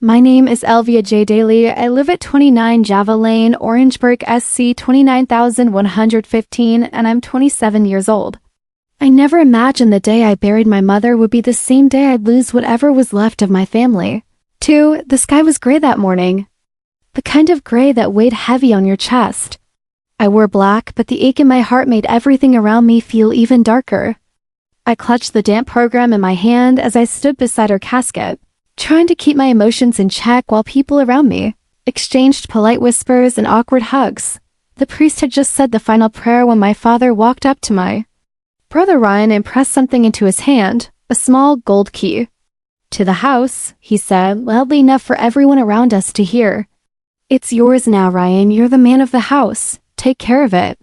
My name is Elvia J. Daly. I live at 29 Java Lane, Orangeburg, SC 29115, and I'm 27 years old. I never imagined the day I buried my mother would be the same day I'd lose whatever was left of my family. 2. The sky was gray that morning. The kind of gray that weighed heavy on your chest. I wore black, but the ache in my heart made everything around me feel even darker. I clutched the damp program in my hand as I stood beside her casket, trying to keep my emotions in check while people around me exchanged polite whispers and awkward hugs. The priest had just said the final prayer when my father walked up to my brother Ryan and pressed something into his hand, a small gold key. "To the house," he said, loudly enough for everyone around us to hear. "It's yours now, Ryan. You're the man of the house. Take care of it."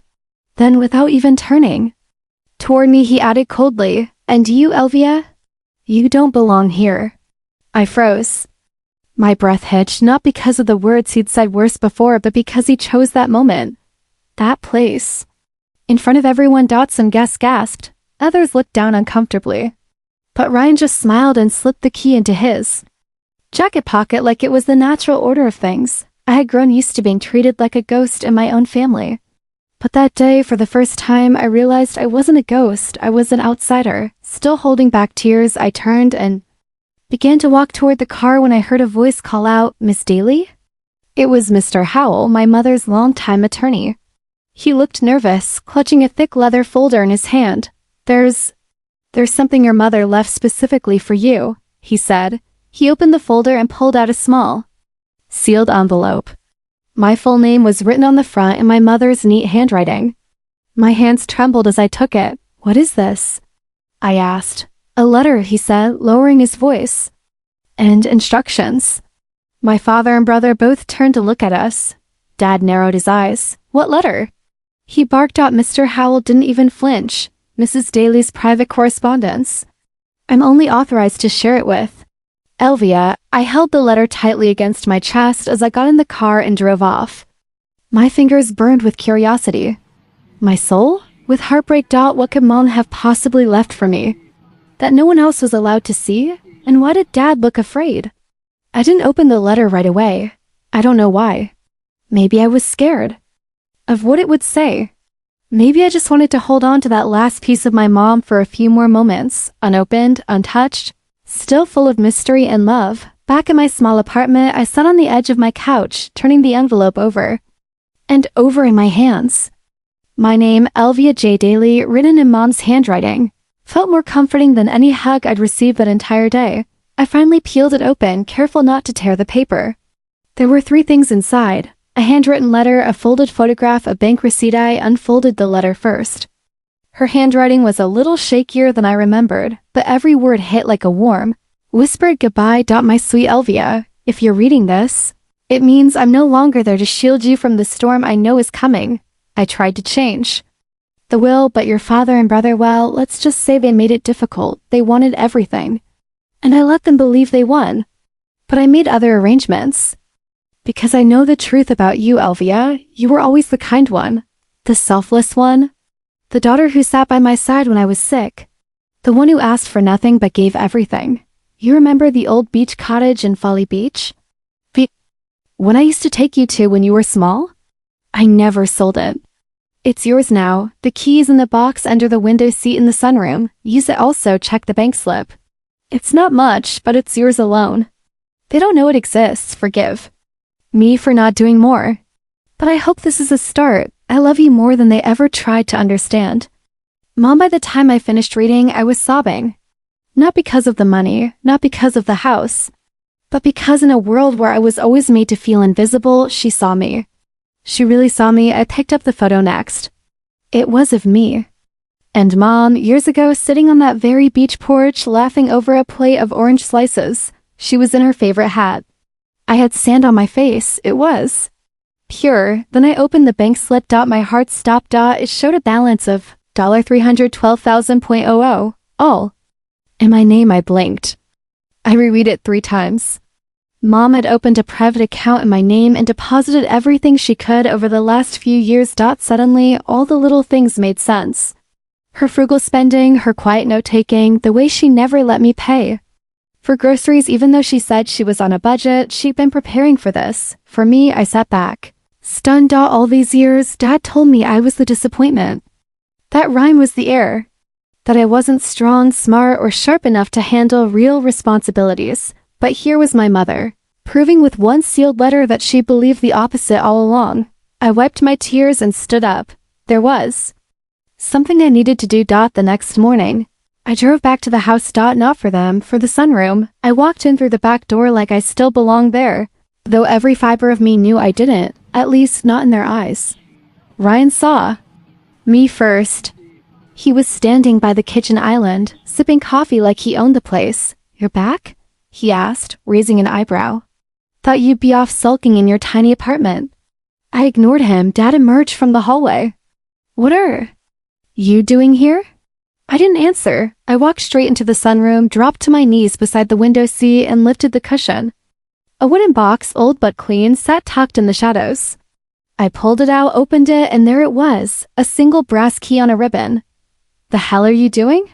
Then, without even turning toward me, he added coldly, "And you, Elvia? You don't belong here." I froze. My breath hitched, not because of the words he'd said worse before, but because he chose that moment. That place. In front of everyone, some guests gasped. Others looked down uncomfortably. But Ryan just smiled and slipped the key into his jacket pocket like it was the natural order of things. I had grown used to being treated like a ghost in my own family. But that day, for the first time, I realized I wasn't a ghost. I was an outsider. Still holding back tears, I turned and began to walk toward the car when I heard a voice call out, "Miss Daly?" It was Mr. Howell, my mother's longtime attorney. He looked nervous, clutching a thick leather folder in his hand. There's something your mother left specifically for you," he said. He opened the folder and pulled out a small, sealed envelope. My full name was written on the front in my mother's neat handwriting. My hands trembled as I took it. "What is this?" I asked. "A letter," he said, lowering his voice. "And instructions." My father and brother both turned to look at us. Dad narrowed his eyes. "What letter?" He barked out. Mr. Howell didn't even flinch. "Mrs. Daly's private correspondence. I'm only authorized to share it with Elvia." I held the letter tightly against my chest as I got in the car and drove off. My fingers burned with curiosity. My soul? With heartbreak. What could Mom have possibly left for me that no one else was allowed to see? And why did Dad look afraid? I didn't open the letter right away. I don't know why. Maybe I was scared of what it would say. Maybe I just wanted to hold on to that last piece of my mom for a few more moments, unopened, untouched, still full of mystery and love. Back in my small apartment, I sat on the edge of my couch, turning the envelope over and over in my hands. My name, Elvia J. Daly, written in Mom's handwriting, felt more comforting than any hug I'd received that entire day. I finally peeled it open, careful not to tear the paper. There were 3 things inside: a handwritten letter, a folded photograph, a bank receipt. I unfolded the letter first. Her handwriting was a little shakier than I remembered, but every word hit like a warm, whispered goodbye. "My sweet Elvia, if you're reading this, it means I'm no longer there to shield you from the storm I know is coming. I tried to change the will, but your father and brother, well, let's just say they made it difficult. They wanted everything, and I let them believe they won. But I made other arrangements. Because I know the truth about you, Elvia. You were always the kind one, the selfless one, the daughter who sat by my side when I was sick, the one who asked for nothing but gave everything. You remember the old beach cottage in Folly Beach? When I used to take you to when you were small? I never sold it. It's yours now. The key's in the box under the window seat in the sunroom. Use it. Also, check the bank slip. It's not much, but it's yours alone. They don't know it exists. Forgive me for not doing more. But I hope this is a start. I love you more than they ever tried to understand." Mom, by the time I finished reading, I was sobbing. Not because of the money, not because of the house, but because in a world where I was always made to feel invisible, she saw me. She really saw me. I picked up the photo next. It was of me and Mom, years ago, sitting on that very beach porch, laughing over a plate of orange slices. She was in her favorite hat. I had sand on my face. It was pure. Then I opened the bank slip. My heart stopped. It showed a balance of $312,000.00. All in my name. I blinked. I reread it 3 times. Mom had opened a private account in my name and deposited everything she could over the last few years. Suddenly, all the little things made sense. Her frugal spending, her quiet note-taking, the way she never let me pay For groceries, even though she said she was on a budget, she'd been preparing for this. For me, I sat back. Stunned. All these years, Dad told me I was the disappointment. That rhyme was the error. That I wasn't strong, smart, or sharp enough to handle real responsibilities. But here was my mother, proving with one sealed letter that she believed the opposite all along. I wiped my tears and stood up. There was something I needed to do. The next morning, I drove back to the house. Not for them, for the sunroom. I walked in through the back door like I still belonged there, though every fiber of me knew I didn't, at least not in their eyes. Ryan saw me first. He was standing by the kitchen island, sipping coffee like he owned the place. "You're back?" he asked, raising an eyebrow. "Thought you'd be off sulking in your tiny apartment." I ignored him. Dad emerged from the hallway. "What are you doing here?" I didn't answer. I walked straight into the sunroom, dropped to my knees beside the window seat, and lifted the cushion. A wooden box, old but clean, sat tucked in the shadows. I pulled it out, opened it, and there it was, a single brass key on a ribbon. "The hell are you doing?"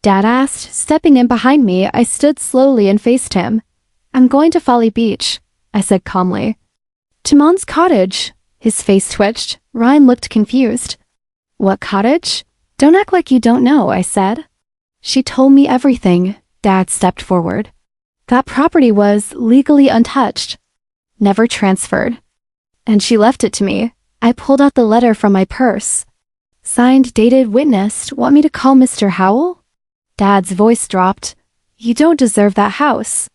Dad asked, stepping in behind me. I stood slowly and faced him. "I'm going to Folly Beach," I said calmly. "To Mom's cottage." His face twitched. Ryan looked confused. "What cottage?" "Don't act like you don't know," I said. "She told me everything." Dad stepped forward. "That property was legally untouched, never transferred. And she left it to me." I pulled out the letter from my purse. "Signed, dated, witnessed. Want me to call Mr. Howell?" Dad's voice dropped. "You don't deserve that house."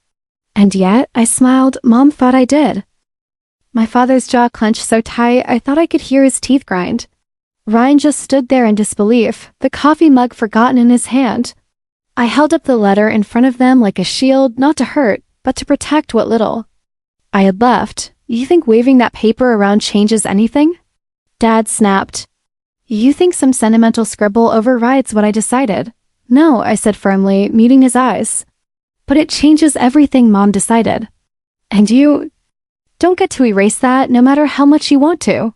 And yet, I smiled. Mom thought I did. My father's jaw clenched so tight I thought I could hear his teeth grind. Ryan just stood there in disbelief, the coffee mug forgotten in his hand. I held up the letter in front of them like a shield, not to hurt, but to protect what little I had left. "You think waving that paper around changes anything?" Dad snapped. "You think some sentimental scribble overrides what I decided?" "No," I said firmly, meeting his eyes. "But it changes everything Mom decided. And you don't get to erase that, no matter how much you want to."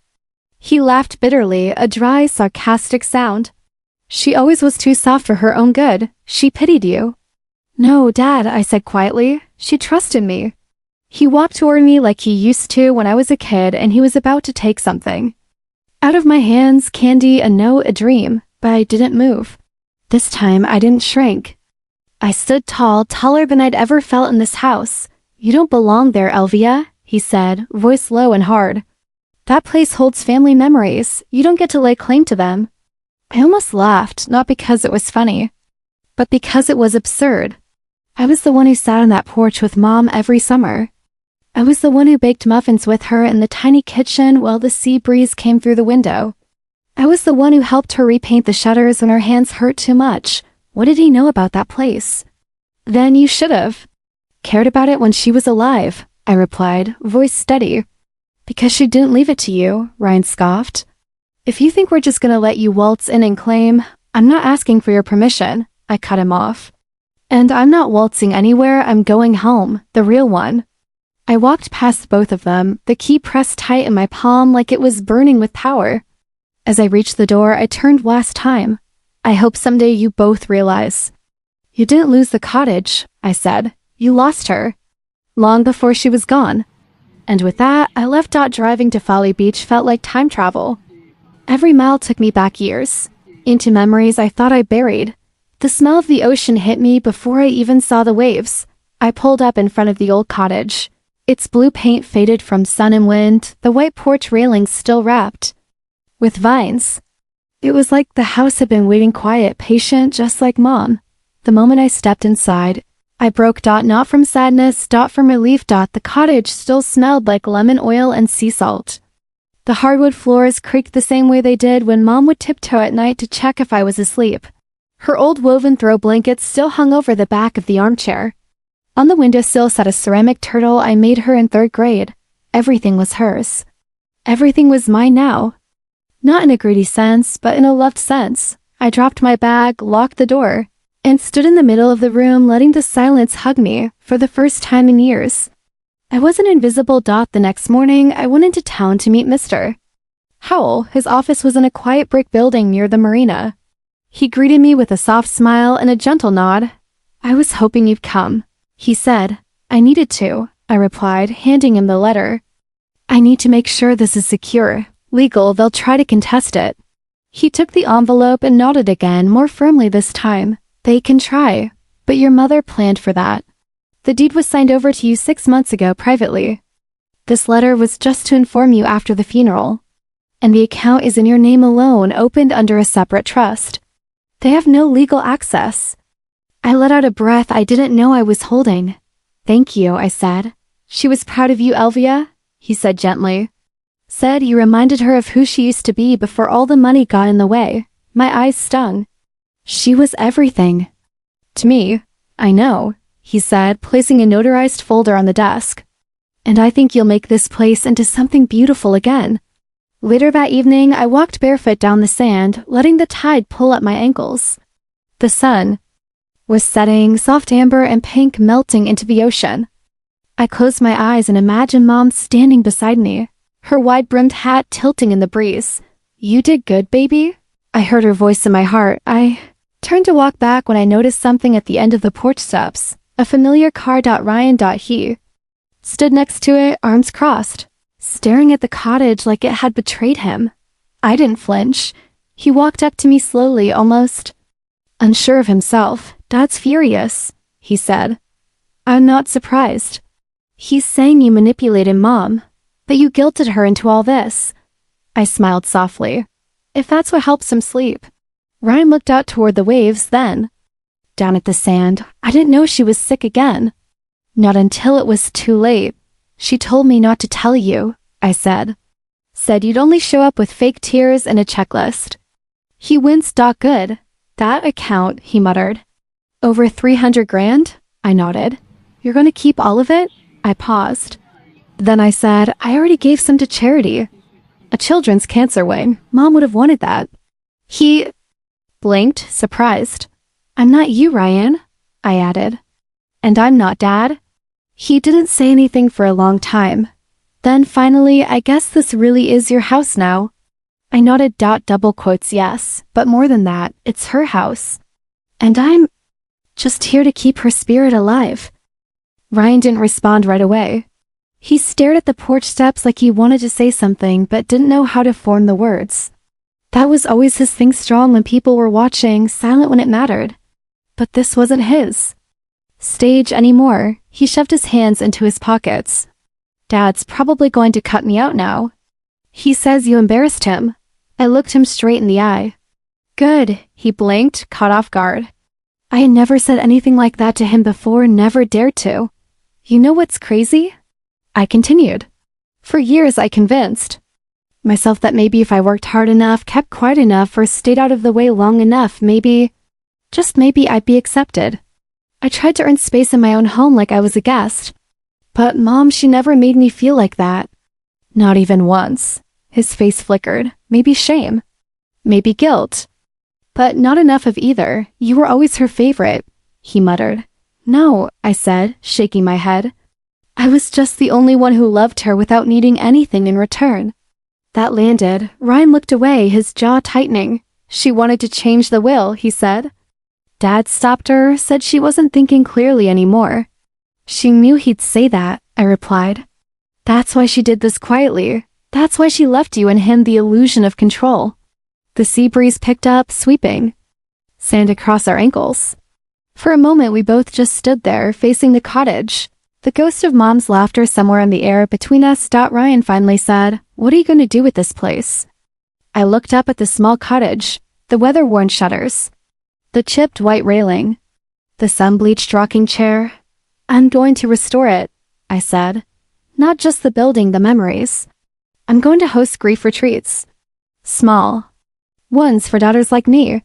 He laughed bitterly, a dry, sarcastic sound. "She always was too soft for her own good. She pitied you." "No, Dad," I said quietly. "She trusted me." He walked toward me like he used to when I was a kid, and he was about to take something out of my hands, candy, a note, a dream, but I didn't move. This time, I didn't shrink. I stood tall, taller than I'd ever felt in this house. "You don't belong there, Elvia," he said, voice low and hard. "That place holds family memories. You don't get to lay claim to them." I almost laughed, not because it was funny, but because it was absurd. I was the one who sat on that porch with Mom every summer. I was the one who baked muffins with her in the tiny kitchen while the sea breeze came through the window. I was the one who helped her repaint the shutters when her hands hurt too much. What did he know about that place? "Then you should have cared about it when she was alive," I replied, voice steady. "Because she didn't leave it to you," Ryan scoffed. "If you think we're just gonna let you waltz in and claim, I'm not asking for your permission," I cut him off. "And I'm not waltzing anywhere, I'm going home, the real one." I walked past both of them, the key pressed tight in my palm like it was burning with power. As I reached the door, I turned last time. "I hope someday you both realize you didn't lose the cottage," I said. "You lost her. Long before she was gone." And with that, I left. Driving to Folly Beach felt like time travel. Every mile took me back years, into memories I thought I buried. The smell of the ocean hit me before I even saw the waves. I pulled up in front of the old cottage. Its blue paint faded from sun and wind, the white porch railings still wrapped with vines. It was like the house had been waiting quiet, patient, just like Mom. The moment I stepped inside, I broke. Not from sadness, from relief. The cottage still smelled like lemon oil and sea salt. The hardwood floors creaked the same way they did when Mom would tiptoe at night to check if I was asleep. Her old woven throw blankets still hung over the back of the armchair. On the windowsill sat a ceramic turtle I made her in 3rd grade. Everything was hers. Everything was mine now. Not in a greedy sense, but in a loved sense. I dropped my bag, locked the door, and stood in the middle of the room letting the silence hug me for the first time in years. I wasn't invisible. The next morning, I went into town to meet Mr. Howell. His office was in a quiet brick building near the marina. He greeted me with a soft smile and a gentle nod. "I was hoping you'd come," He said. I needed to, I replied, handing him the letter. I need to make sure this is secure. Legal, they'll try to contest it. He took the envelope and nodded again, more firmly this time. They can try, but your mother planned for that. The deed was signed over to you 6 months ago privately. This letter was just to inform you after the funeral. And the account is in your name alone, opened under a separate trust. They have no legal access. I let out a breath I didn't know I was holding. Thank you, I said. She was proud of you, Elvia, he said gently. Said you reminded her of who she used to be before all the money got in the way. My eyes stung. She was everything. To me, I know, he said, placing a notarized folder on the desk. And I think you'll make this place into something beautiful again. Later that evening, I walked barefoot down the sand, letting the tide pull at my ankles. The sun was setting, soft amber and pink melting into the ocean. I closed my eyes and imagined Mom standing beside me, her wide-brimmed hat tilting in the breeze. You did good, baby? I heard her voice in my heart. I turned to walk back when I noticed something at the end of the porch steps. A familiar car. Ryan. He stood next to it, arms crossed, staring at the cottage like it had betrayed him. I didn't flinch. He walked up to me slowly, almost unsure of himself. Dad's furious, he said. I'm not surprised. He's saying you manipulated Mom, that you guilted her into all this. I smiled softly. If that's what helps him sleep. Ryan looked out toward the waves then. Down at the sand, I didn't know she was sick again. Not until it was too late. She told me not to tell you, I said. Said you'd only show up with fake tears and a checklist. He winced. Good. That account, he muttered. Over 300 grand? I nodded. You're going to keep all of it? I paused. Then I said, I already gave some to charity. A children's cancer wing. Mom would have wanted that. He blinked, surprised. I'm not you, Ryan, I added. And I'm not Dad. He didn't say anything for a long time. Then finally, I guess this really is your house now. I nodded. Double quotes, yes, but more than that, it's her house. And I'm just here to keep her spirit alive. Ryan didn't respond right away. He stared at the porch steps like he wanted to say something but didn't know how to form the words. That was always his thing, strong when people were watching, silent when it mattered. But this wasn't his stage anymore. He shoved his hands into his pockets. Dad's probably going to cut me out now. He says you embarrassed him. I looked him straight in the eye. Good, he blinked, caught off guard. I had never said anything like that to him before, never dared to. You know what's crazy? I continued. For years I convinced myself that maybe if I worked hard enough, kept quiet enough, or stayed out of the way long enough, maybe, just maybe I'd be accepted. I tried to earn space in my own home like I was a guest. But Mom, she never made me feel like that. Not even once. His face flickered. Maybe shame. Maybe guilt. But not enough of either. You were always her favorite, he muttered. No, I said, shaking my head. I was just the only one who loved her without needing anything in return. That landed. Ryan looked away, his jaw tightening. She wanted to change the will, he said. Dad stopped her, said she wasn't thinking clearly anymore. She knew he'd say that, I replied. That's why she did this quietly. That's why she left you and him the illusion of control. The sea breeze picked up, sweeping sand across our ankles. For a moment we both just stood there, facing the cottage. The ghost of Mom's laughter somewhere in the air between us. Ryan finally said, What are you going to do with this place? I looked up at the small cottage, the weather-worn shutters, the chipped white railing, the sun-bleached rocking chair. I'm going to restore it, I said. Not just the building, the memories. I'm going to host grief retreats. Small ones for daughters like me.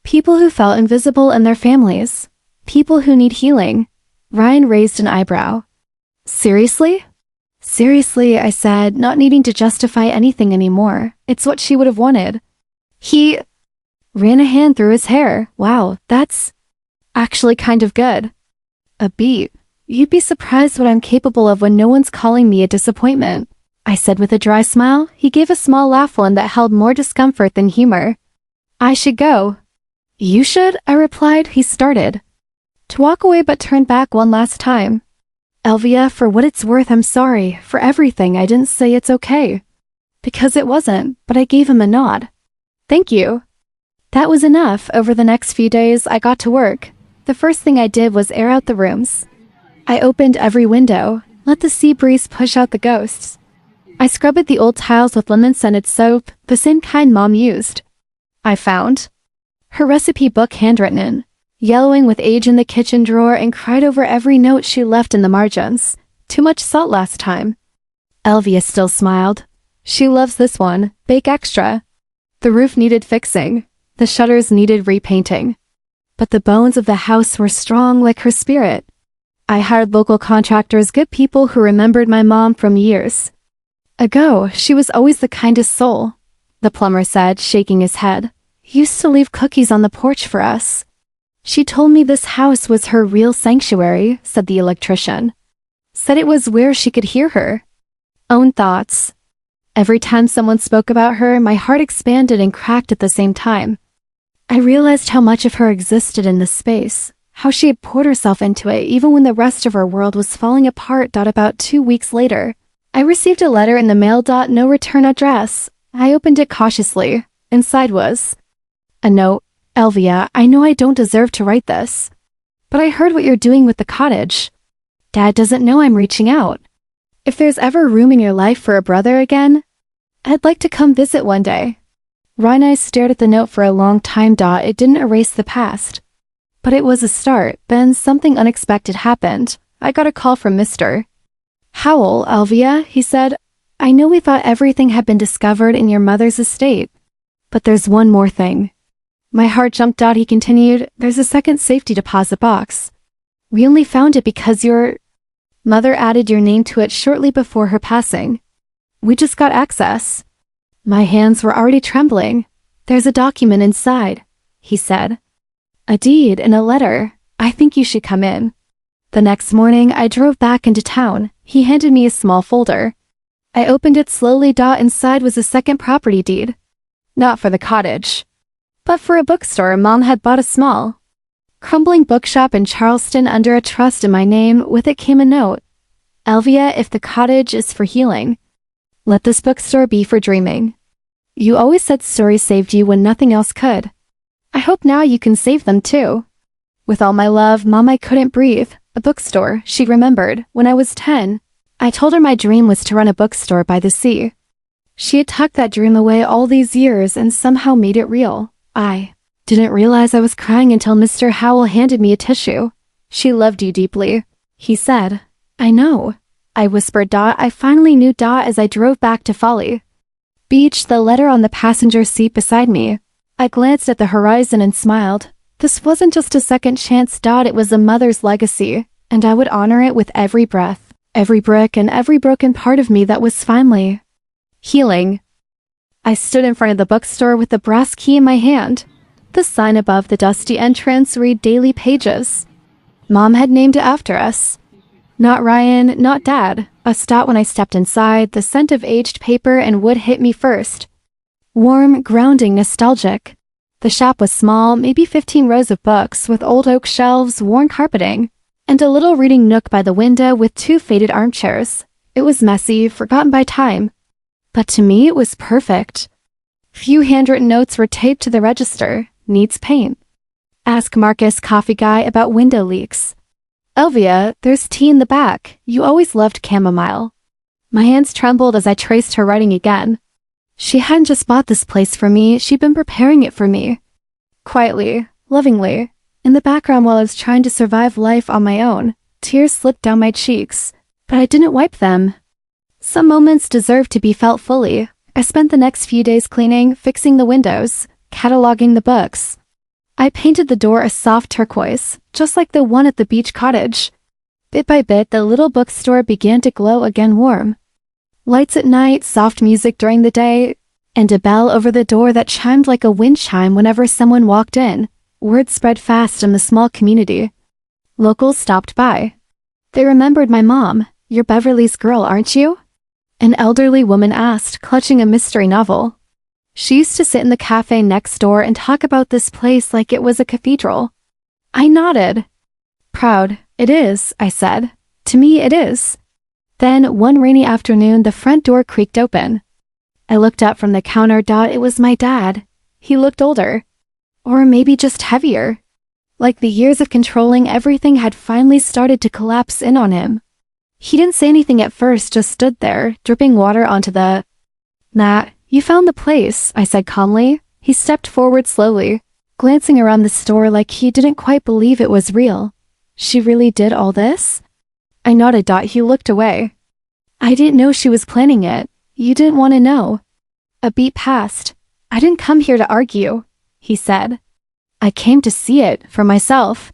People who felt invisible in their families. People who need healing. Ryan raised an eyebrow. Seriously? Seriously, I said, not needing to justify anything anymore. It's what she would have wanted. He ran a hand through his hair. Wow, that's actually kind of good. A beat. You'd be surprised what I'm capable of when no one's calling me a disappointment, I said with a dry smile. He gave a small laugh, one that held more discomfort than humor. I should go. You should, I replied. He started. to walk away but turned back one last time. Elvia, for what it's worth, I'm sorry. For everything, I didn't say it's okay. Because it wasn't, but I gave him a nod. Thank you. That was enough. Over the next few days, I got to work. The first thing I did was air out the rooms. I opened every window, let the sea breeze push out the ghosts. I scrubbed the old tiles with lemon-scented soap, the same kind Mom used. I found her recipe book handwritten in, yellowing with age in the kitchen drawer, and cried over every note she left in the margins. Too much salt last time. Elvia still smiled. She loves this one. Bake extra. The roof needed fixing. The shutters needed repainting. But the bones of the house were strong like her spirit. I hired local contractors, good people who remembered my mom from years ago. She was always the kindest soul, the plumber said, shaking his head. Used to leave cookies on the porch for us. She told me this house was her real sanctuary, said the electrician. Said it was where she could hear her own thoughts. Every time someone spoke about her, my heart expanded and cracked at the same time. I realized how much of her existed in this space, how she had poured herself into it even when the rest of her world was falling apart. About 2 weeks later, I received a letter in the mail. No return address. I opened it cautiously. Inside was a note. Elvia, I know I don't deserve to write this, but I heard what you're doing with the cottage. Dad doesn't know I'm reaching out. If there's ever room in your life for a brother again, I'd like to come visit one day. Ryan and I stared at the note for a long time. It didn't erase the past, but it was a start. Then something unexpected happened. I got a call from Mr. Howell. Elvia, he said, I know we thought everything had been discovered in your mother's estate, but there's one more thing. My heart jumped out. He continued, there's a second safety deposit box. We only found it because your mother added your name to it shortly before her passing. We just got access. My hands were already trembling. There's a document inside, he said. A deed and a letter. I think you should come in. The next morning, I drove back into town. He handed me a small folder. I opened it slowly. Inside was a second property deed. Not for the cottage, but for a bookstore Mom had bought, a small, crumbling bookshop in Charleston under a trust in my name. With it came a note. Elvia, if the cottage is for healing, let this bookstore be for dreaming. You always said stories saved you when nothing else could. I hope now you can save them too. With all my love, Mom. I couldn't breathe. A bookstore, she remembered. When I was 10, I told her my dream was to run a bookstore by the sea. She had tucked that dream away all these years and somehow made it real. I didn't realize I was crying until Mr. Howell handed me a tissue. She loved you deeply, he said. I know, I whispered. I finally knew. As I drove back to Folly Beach, the letter on the passenger seat beside me, I glanced at the horizon and smiled. This wasn't just a second chance. It was a mother's legacy, and I would honor it with every breath, every brick, and every broken part of me that was finally healing. I stood in front of the bookstore with the brass key in my hand. The sign above the dusty entrance read Daily Pages. Mom had named it after us. Not Ryan, not Dad. Us. When I stepped inside, the scent of aged paper and wood hit me first. Warm, grounding, nostalgic. The shop was small, maybe 15 rows of books with old oak shelves, worn carpeting, and a little reading nook by the window with 2 faded armchairs. It was messy, forgotten by time, but to me it was perfect. Few handwritten notes were taped to the register. Needs paint. Ask Marcus, coffee guy, about window leaks. Elvia, there's tea in the back. You always loved chamomile. My hands trembled as I traced her writing again. She hadn't just bought this place for me, she'd been preparing it for me. Quietly, lovingly, in the background while I was trying to survive life on my own, tears slipped down my cheeks, but I didn't wipe them. Some moments deserve to be felt fully. I spent the next few days cleaning, fixing the windows, cataloging the books. I painted the door a soft turquoise, just like the one at the beach cottage. Bit by bit, the little bookstore began to glow again, warm lights at night, soft music during the day, and a bell over the door that chimed like a wind chime whenever someone walked in. Word spread fast in the small community. Locals stopped by. They remembered my mom. You're Beverly's girl, aren't you? An elderly woman asked, clutching a mystery novel. She used to sit in the cafe next door and talk about this place like it was a cathedral. I nodded. Proud. It is, I said. To me, it is. Then, one rainy afternoon, the front door creaked open. I looked up from the counter. It was my dad. He looked older. Or maybe just heavier. Like the years of controlling everything had finally started to collapse in on him. He didn't say anything at first, just stood there, dripping water onto the... Nat, you found the place, I said calmly. He stepped forward slowly, glancing around the store like he didn't quite believe it was real. She really did all this? I nodded. He looked away. I didn't know she was planning it. You didn't want to know. A beat passed. I didn't come here to argue, he said. I came to see it for myself.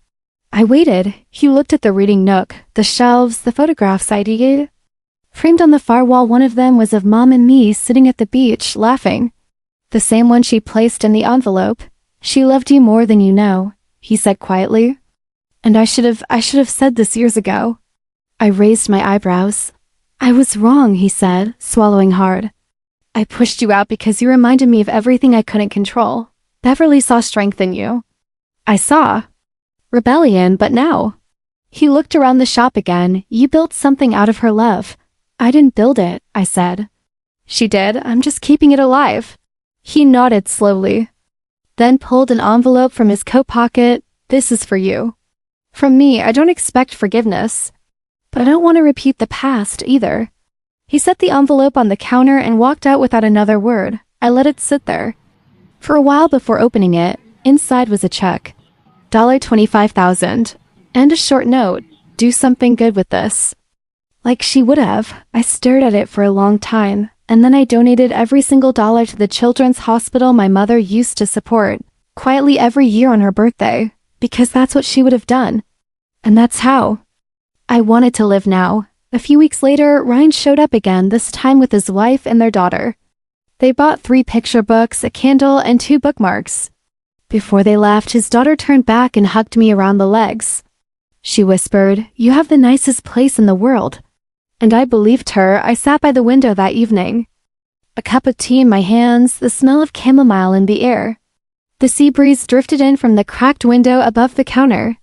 I waited. He looked at the reading nook, the shelves, the photographs I'd taken. Framed on the far wall, one of them was of Mom and me sitting at the beach, laughing. The same one she placed in the envelope. She loved you more than you know, he said quietly. And I should have said this years ago. I raised my eyebrows. I was wrong, he said, swallowing hard. I pushed you out because you reminded me of everything I couldn't control. Beverly saw strength in you. I saw rebellion, but now. He looked around the shop again. You built something out of her love. I didn't build it, I said. She did. I'm just keeping it alive. He nodded slowly, then pulled an envelope from his coat pocket. This is for you. From me, I don't expect forgiveness, but I don't want to repeat the past either. He set the envelope on the counter and walked out without another word. I let it sit there. For a while before opening it, inside was a check. $25,000. And a short note. Do something good with this. Like she would have. I stared at it for a long time, and then I donated every single dollar to the children's hospital my mother used to support, quietly every year on her birthday, because that's what she would have done. And that's how. I wanted to live now. A few weeks later, Ryan showed up again, this time with his wife and their daughter. They bought 3 picture books, a candle, and 2 bookmarks. Before they left, his daughter turned back and hugged me around the legs. She whispered, "You have the nicest place in the world." And I believed her. I sat by the window that evening. A cup of tea in my hands, the smell of chamomile in the air. The sea breeze drifted in from the cracked window above the counter.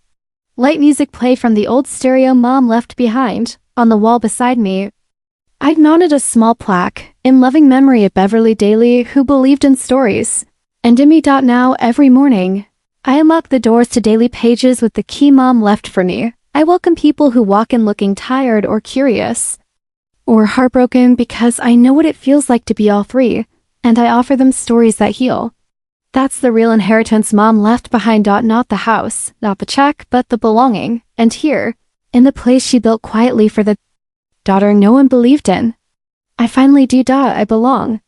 Light music played from the old stereo Mom left behind. On the wall beside me, I'd mounted a small plaque, in loving memory of Beverly Daly, who believed in stories. And in me. Now, every morning, I unlock the doors to daily pages with the key Mom left for me. I welcome people who walk in looking tired or curious, or heartbroken, because I know what it feels like to be all 3, and I offer them stories that heal. That's the real inheritance Mom left behind. Not the house, not the check, but the belonging. And here, in the place she built quietly for the daughter no one believed in, I finally do. I belong.